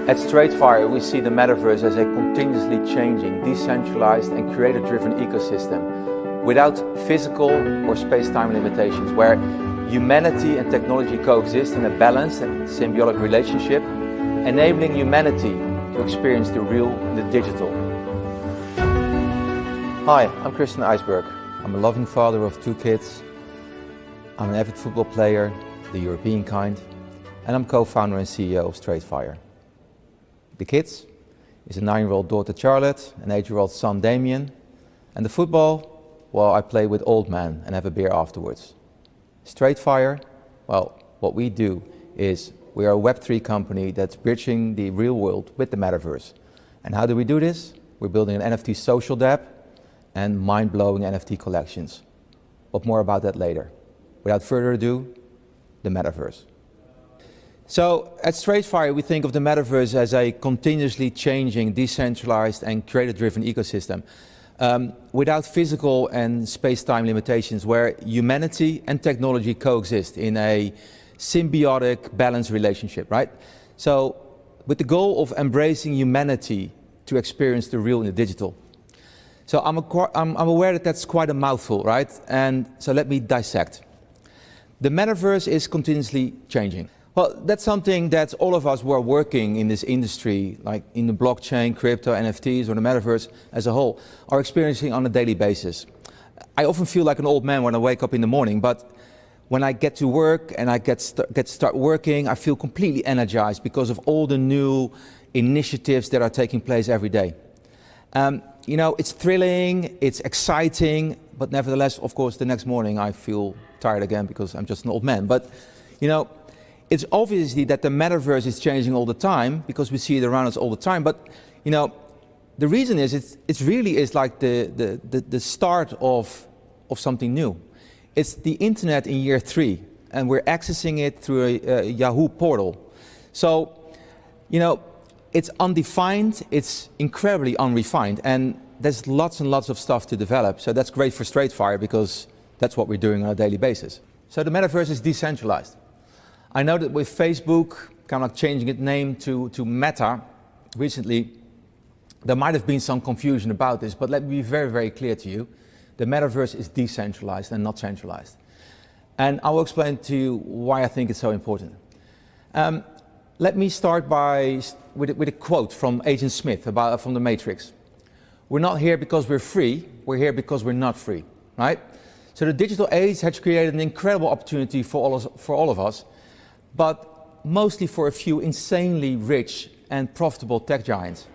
At Straightfire, we see the Metaverse as a continuously changing, decentralized and creator-driven ecosystem without physical or space-time limitations, where humanity and technology coexist in a balanced and symbiotic relationship, enabling humanity to experience the real and the digital. Hi, I'm Christiaan Eisberg. I'm a loving father of 2 kids. I'm an avid football player, the European kind, and I'm co-founder and CEO of Straightfire. The kids is a 9-year-old daughter Charlotte, an 8-year-old son Damien, and the football, well, I play with old men and have a beer afterwards. Straightfire, well, what we do is we are a Web3 company that's bridging the real world with the Metaverse. And how do we do this? We're building an NFT social dApp and mind-blowing NFT collections. But more about that later. Without further ado, the Metaverse. So at Straightfire, we think of the Metaverse as a continuously changing, decentralized and creator-driven ecosystem without physical and space-time limitations, where humanity and technology coexist in a symbiotic, balanced relationship, right? So with the goal of embracing humanity to experience the real and the digital. So I'm aware that that's quite a mouthful, right? And so let me dissect. The Metaverse is continuously changing. Well, that's something that all of us who are working in this industry, like in the blockchain, crypto, NFTs, or the Metaverse as a whole, are experiencing on a daily basis. I often feel like an old man when I wake up in the morning, but when I get to work and I get to start working, I feel completely energized because of all the new initiatives that are taking place every day. You know, it's thrilling, it's exciting, but nevertheless, of course, the next morning I feel tired again because I'm just an old man. But, you know, it's obviously that the Metaverse is changing all the time because we see it around us all the time. But, you know, the reason is it really is like the start of something new. It's the internet in year 3, and we're accessing it through a Yahoo portal. So, you know, it's undefined, it's incredibly unrefined, and there's lots and lots of stuff to develop. So that's great for Straightfire because that's what we're doing on a daily basis. So the Metaverse is decentralized. I know that with Facebook kind of changing its name to Meta recently, there might have been some confusion about this, but let me be very, very clear to you. The Metaverse is decentralized and not centralized. And I will explain to you why I think it's so important. Let me start with a quote from Agent Smith from The Matrix. We're not here because we're free, we're here because we're not free, right? So the digital age has created an incredible opportunity for all of us, but mostly for a few insanely rich and profitable tech giants.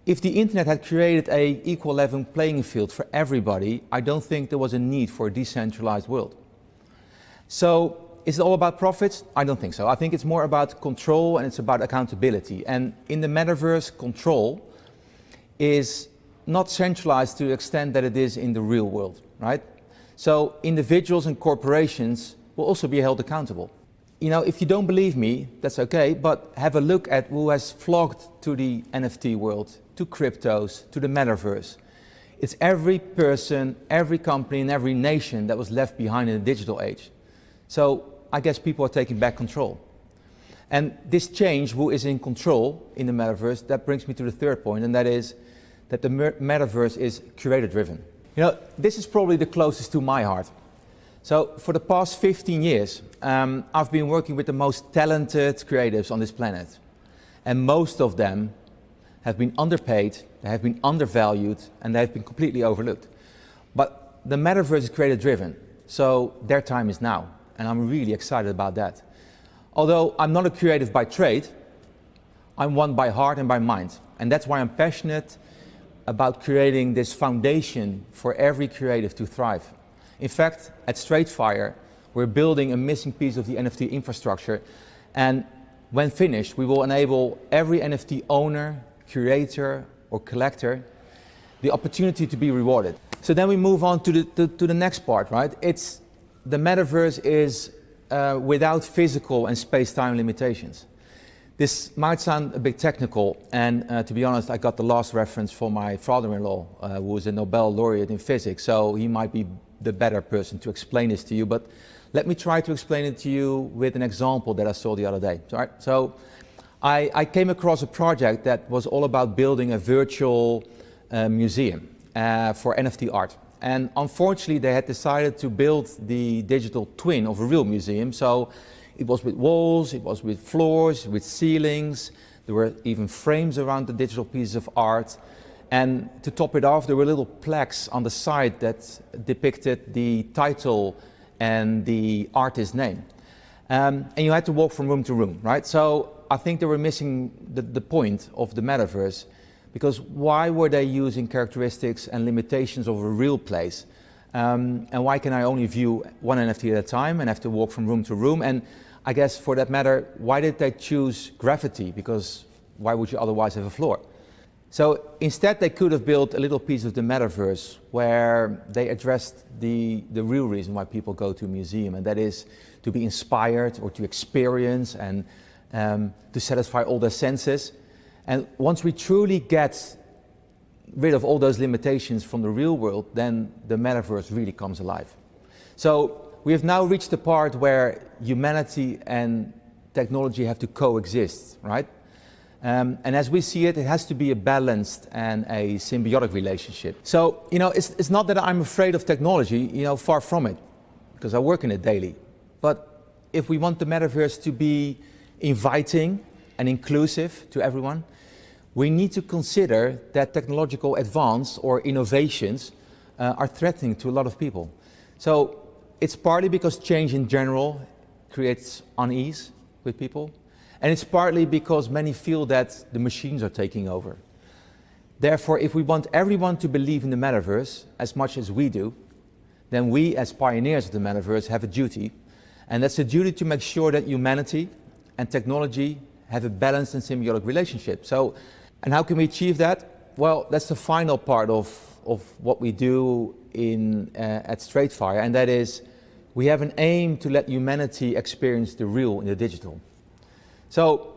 If the internet had created an equal level playing field for everybody, I don't think there was a need for a decentralized world. So is it all about profits? I don't think so. I think it's more about control and it's about accountability. And in the Metaverse, control is not centralized to the extent that it is in the real world, right? So individuals and corporations will also be held accountable. You know, if you don't believe me, that's okay, but have a look at who has flocked to the NFT world, to cryptos, to the Metaverse. It's every person, every company, and every nation that was left behind in the digital age. So I guess people are taking back control. And this change, who is in control in the Metaverse, that brings me to the third point, and that is that the Metaverse is creator-driven. You know, this is probably the closest to my heart. So for the past 15 years, I've been working with the most talented creatives on this planet. And most of them have been underpaid, they have been undervalued, and they have been completely overlooked. But the Metaverse is creator-driven, so their time is now. And I'm really excited about that. Although I'm not a creative by trade, I'm one by heart and by mind. And that's why I'm passionate about creating this foundation for every creative to thrive. In fact, at Straightfire, we're building a missing piece of the NFT infrastructure. And when finished, we will enable every NFT owner, curator, or collector the opportunity to be rewarded. So then we move on to the next part, right? The Metaverse is without physical and space-time limitations. This might sound a bit technical, and to be honest, I got the last reference from my father-in-law, who is a Nobel laureate in physics, so he might be the better person to explain this to you, but let me try to explain it to you with an example that I saw the other day. All right? So I came across a project that was all about building a virtual museum for NFT art. And unfortunately, they had decided to build the digital twin of a real museum. So it was with walls, it was with floors, with ceilings. There were even frames around the digital pieces of art. And to top it off, there were little plaques on the side that depicted the title and the artist's name. And you had to walk from room to room, right? So I think they were missing the point of the metaverse, because why were they using characteristics and limitations of a real place? And why can I only view one NFT at a time and have to walk from room to room? And I guess for that matter, why did they choose gravity? Because why would you otherwise have a floor? So instead they could have built a little piece of the metaverse where they addressed the real reason why people go to a museum, and that is to be inspired or to experience and to satisfy all their senses. And once we truly get rid of all those limitations from the real world, then the metaverse really comes alive. So we have now reached the part where humanity and technology have to coexist, right? And as we see it, it has to be a balanced and a symbiotic relationship. So, it's not that I'm afraid of technology, far from it, because I work in it daily. But if we want the metaverse to be inviting and inclusive to everyone, we need to consider that technological advance or innovations are threatening to a lot of people. So it's partly because change in general creates unease with people. And it's partly because many feel that the machines are taking over. Therefore, if we want everyone to believe in the metaverse as much as we do, then we as pioneers of the metaverse have a duty. And that's a duty to make sure that humanity and technology have a balanced and symbiotic relationship. So, and how can we achieve that? Well, that's the final part of what we do at Straightfire, and that is we have an aim to let humanity experience the real in the digital. So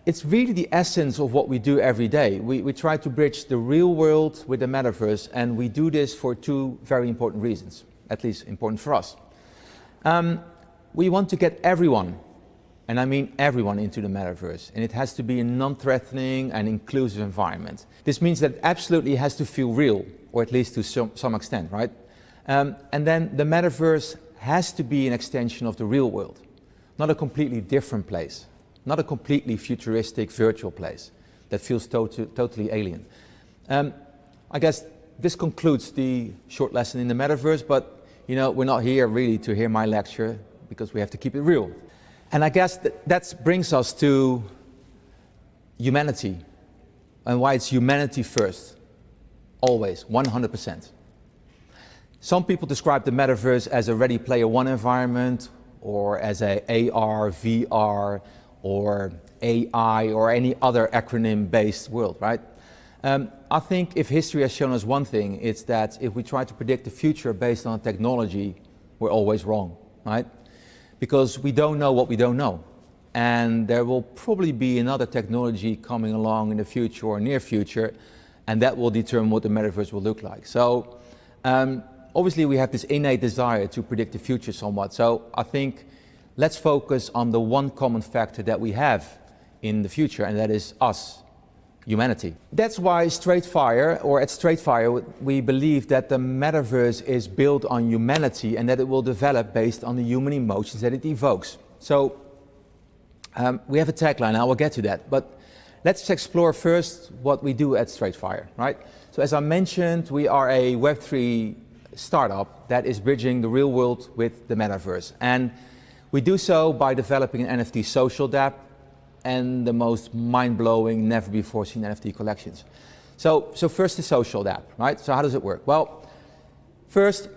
it's really the essence of what we do every day. We try to bridge the real world with the metaverse, and we do this for two very important reasons, at least important for us. We want to get everyone, and I mean everyone, into the metaverse, and it has to be a non-threatening and inclusive environment. This means that it absolutely has to feel real, or at least to some extent, right? And then the metaverse has to be an extension of the real world. Not a completely different place, not a completely futuristic virtual place that feels totally alien. I guess this concludes the short lesson in the metaverse, but we're not here really to hear my lecture, because we have to keep it real. And I guess that brings us to humanity, and why it's humanity first, always, 100%. Some people describe the metaverse as a Ready Player One environment, or as a AR, VR, or AI, or any other acronym-based world, right? I think if history has shown us one thing, it's that if we try to predict the future based on technology, we're always wrong, right? Because we don't know what we don't know. And there will probably be another technology coming along in the future or near future, and that will determine what the metaverse will look like. So, obviously, we have this innate desire to predict the future somewhat. So I think let's focus on the one common factor that we have in the future, and that is us, humanity. That's why Straightfire, or at Straightfire, we believe that the metaverse is built on humanity and that it will develop based on the human emotions that it evokes. So we have a tagline, I will get to that. But let's explore first what we do at Straightfire, right? So as I mentioned, we are a Web3 startup that is bridging the real world with the metaverse. And we do so by developing an NFT social dApp and the most mind-blowing, never-before-seen NFT collections. So first the social dApp, right? So how does it work? Well, first,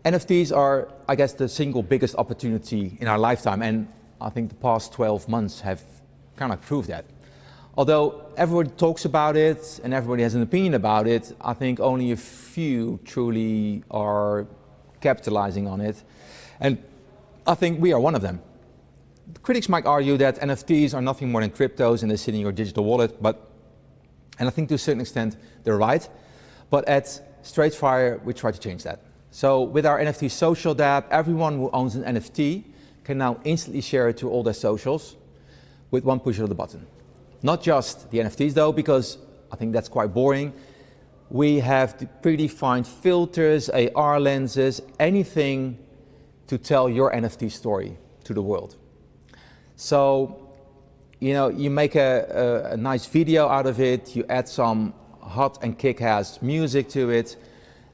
NFTs are, I guess, the single biggest opportunity in our lifetime, and I think the past 12 months have kind of proved that. Although everybody talks about it and everybody has an opinion about it, I think only a few truly are capitalizing on it. And I think we are one of them. The critics might argue that NFTs are nothing more than cryptos and they sit in your digital wallet, and I think to a certain extent they're right. But at Straightfire, we try to change that. So with our NFT social dApp, everyone who owns an NFT can now instantly share it to all their socials. with one push of the button. Not just the NFTs though, because I think that's quite boring. We have the predefined filters, AR lenses, anything to tell your NFT story to the world. So, you know, you make a nice video out of it, you add some hot and kick-ass music to it,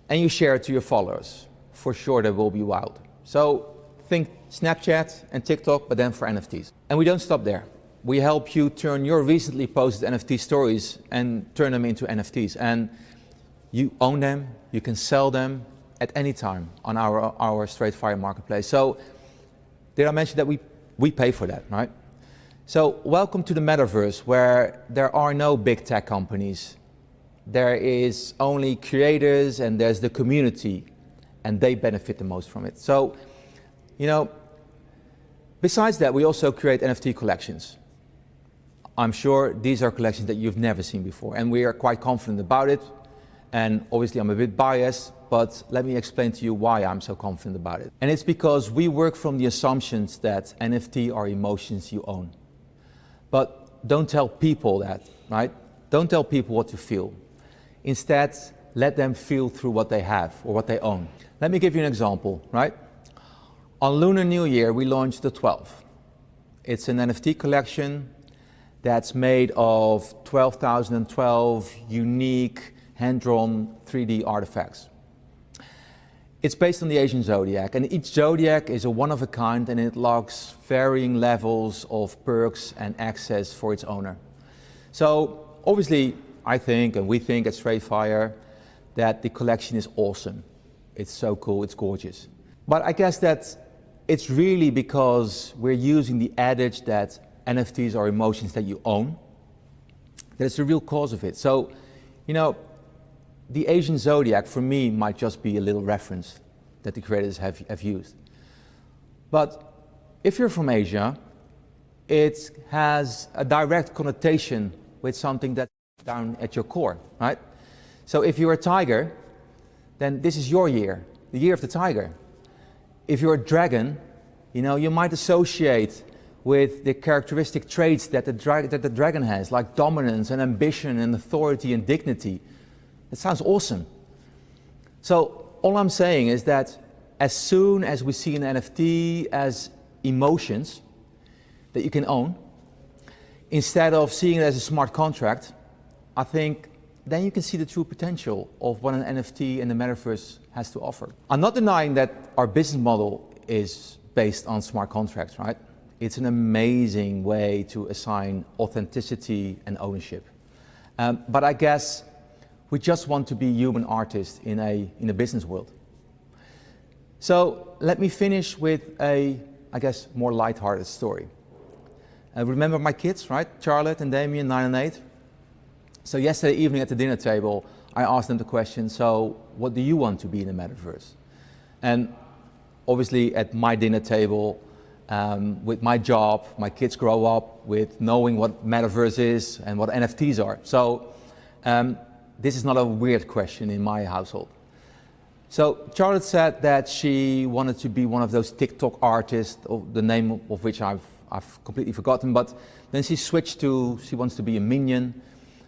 and you share it to your followers. For sure they will be wowed. So think Snapchat and TikTok, but then for NFTs. And we don't stop there. We help you turn your recently posted NFT stories and turn them into NFTs. And you own them, you can sell them at any time on our Straightfire marketplace. So did I mention that we pay for that, right? So welcome to the Metaverse, where there are no big tech companies. There is only creators and there's the community, and they benefit the most from it. So, you know, besides that, we also create NFT collections. I'm sure these are collections that you've never seen before, and we are quite confident about it. And obviously I'm a bit biased, but let me explain to you why I'm so confident about it. And it's because we work from the assumptions that NFT are emotions you own. But don't tell people that, right? Don't tell people what to feel. Instead, let them feel through what they have or what they own. Let me give you an example, right? On Lunar New Year, we launched the 12. It's an NFT collection that's made of 12,012 unique hand-drawn 3D artifacts. It's based on the Asian zodiac, and each zodiac is a one-of-a-kind, and it locks varying levels of perks and access for its owner. So obviously, I think, and we think at Straightfire, that the collection is awesome. It's so cool, it's gorgeous. But I guess that it's really because we're using the adage that NFTs are emotions that you own. That's the real cause of it. So, you know, the Asian zodiac for me might just be a little reference that the creators have used. But if you're from Asia, it has a direct connotation with something that's down at your core, right? So if you're a tiger, then this is your year, the year of the tiger. If you're a dragon, you know, you might associate with the characteristic traits that the dragon has, like dominance and ambition and authority and dignity. It sounds awesome. So all I'm saying is that as soon as we see an NFT as emotions that you can own, instead of seeing it as a smart contract, I think then you can see the true potential of what an NFT in the Metaverse has to offer. I'm not denying that our business model is based on smart contracts, right? It's an amazing way to assign authenticity and ownership. But I guess we just want to be human artists in a business world. So let me finish with a, I guess, more lighthearted story. Remember my kids, right? Charlotte and Damien, 9 and 8. So yesterday evening at the dinner table, I asked them the question, so what do you want to be in the Metaverse? And obviously at my dinner table, with my job, my kids grow up with knowing what Metaverse is and what NFTs are. So this is not a weird question in my household. So Charlotte said that she wanted to be one of those TikTok artists, the name of which I've completely forgotten, but then she switched to, she wants to be a minion.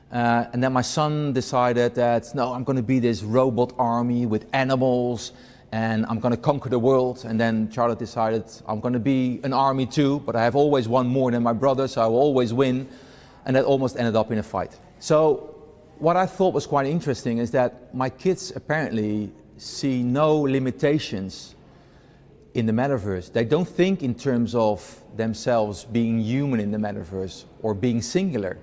And then my son decided that, no, I'm going to be this robot army with animals and I'm going to conquer the world. And then Charlotte decided, I'm going to be an army too, but I have always won more than my brother, so I will always win. And that almost ended up in a fight. So what I thought was quite interesting is that my kids apparently see no limitations in the Metaverse. They don't think in terms of themselves being human in the Metaverse or being singular.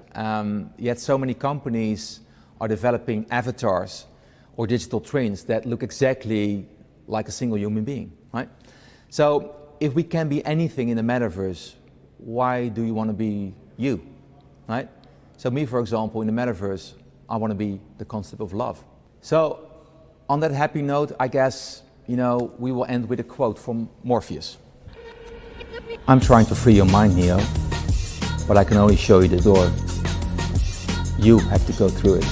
Yet so many companies are developing avatars or digital twins that look exactly like a single human being, right? So if we can be anything in the Metaverse, why do you want to be you, right? So me, for example, in the Metaverse, I want to be the concept of love. So on that happy note, I guess, you know, we will end with a quote from Morpheus. I'm trying to free your mind, Neo, but I can only show you the door. You have to go through it.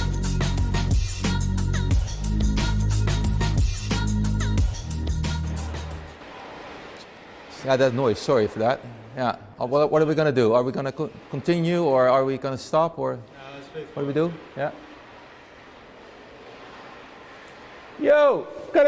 Yeah, that noise. Sorry for that. Yeah. What are we going to do? Are we going to continue, or are we going to stop, or what do we do? Yeah. Yo.